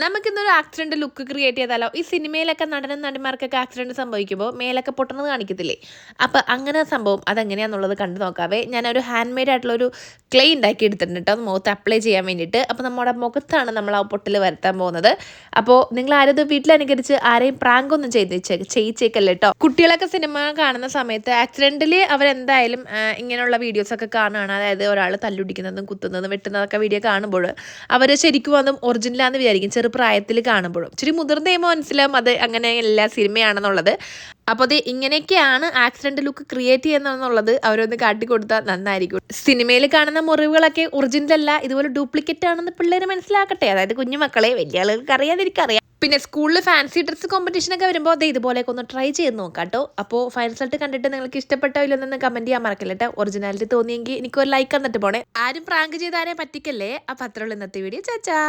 നമുക്കിന്നൊരു accident look create ചെയ്താലോ? ഈ സിനിമയിലൊക്കെ നടനും നടിമാർക്കൊക്കെ ആക്സിഡന്റ് സംഭവിക്കുമ്പോൾ മേലൊക്കെ പൊട്ടുന്നത് കാണിക്കത്തില്ലേ? അപ്പോൾ അങ്ങനെ സംഭവം അതെങ്ങനെയാണെന്നുള്ളത് കണ്ടു നോക്കാവേ. ഞാനൊരു ഹാൻഡ് മെയ്ഡ് ആയിട്ടുള്ളൊരു ക്ലേ ഉണ്ടാക്കി എടുത്തിട്ടുണ്ട് കേട്ടോ, അത് മുഖത്ത് അപ്ലൈ ചെയ്യാൻ വേണ്ടിയിട്ട്. അപ്പോൾ നമ്മുടെ മുഖത്താണ് നമ്മൾ ആ പൊട്ടൽ വരുത്താൻ പോകുന്നത്. അപ്പോൾ നിങ്ങൾ ആരും ഇത് വീട്ടിലനുകരിച്ച് ആരെയും പ്രാങ്ക് ഒന്നും ചെയ്യിച്ചേക്കല്ലേ കേട്ടോ. കുട്ടികളൊക്കെ സിനിമ കാണുന്ന സമയത്ത് ആക്സിഡന്റിൽ അവരെന്തായാലും ഇങ്ങനെയുള്ള വീഡിയോസൊക്കെ കാണുകയാണ്. അതായത് ഒരാൾ തല്ലുടിക്കുന്നതും കുത്തുന്നതും വെട്ടുന്നതൊക്കെ വീഡിയോ കാണുമ്പോൾ അവർ ശരിക്കും അതും ഒറിജിനലാന്ന് വിചാരിക്കും ചെറുപ്രായത്തിൽ കാണുമ്പോഴും. ഇച്ചിരി മുതിർന്ന കഴിയുമ്പോൾ മനസ്സിലാവും അത് അങ്ങനെയല്ല, സിനിമയാണെന്നുള്ളത്. അപ്പോൾ അത് ഇങ്ങനെയൊക്കെയാണ് ആക്സിഡന്റ് ലുക്ക് ക്രിയേറ്റ് ചെയ്യുന്നതെന്നുള്ളത് അവരൊന്ന് കാട്ടിക്കൊടുത്താൽ നന്നായിരിക്കും. സിനിമയിൽ കാണുന്ന മുറിവുകളൊക്കെ ഒറിജിനൽ അല്ല, ഇതുപോലെ ഡ്യൂപ്ലിക്കേറ്റ് ആണെന്ന് പിള്ളേർ മനസ്സിലാക്കട്ടെ. അതായത് കുഞ്ഞുമക്കളെ, വലിയ ആളുകൾക്ക് അറിയാതിരിക്കറിയാം. പിന്നെ സ്കൂളിൽ ഫാൻസി ഡ്രസ്സ് കോമ്പറ്റീഷനൊക്കെ വരുമ്പോൾ അത് ഇതുപോലെയൊക്കെ ഒന്ന് ട്രൈ ചെയ്ത് നോക്കാം കേട്ടോ. അപ്പോൾ ഫൈനൽ റിസൾട്ട് കണ്ടിട്ട് നിങ്ങൾക്ക് ഇഷ്ടപ്പെട്ടോ ഇല്ലെന്നൊന്ന് കമൻറ്റ് ചെയ്യാൻ മറക്കില്ല കേട്ടോ. ഒറിജിനാലിറ്റി തോന്നിയെങ്കിൽ എനിക്കൊരു ലൈക്ക് തന്നിട്ട് പോണേ. ആരും പ്രാങ്ക് ചെയ്ത് ആരെയും പറ്റിക്കല്ലേ. അപ്പോൾ അത്രയുള്ള ഇന്നത്തെ വീഡിയോ. ചാച്ചാ.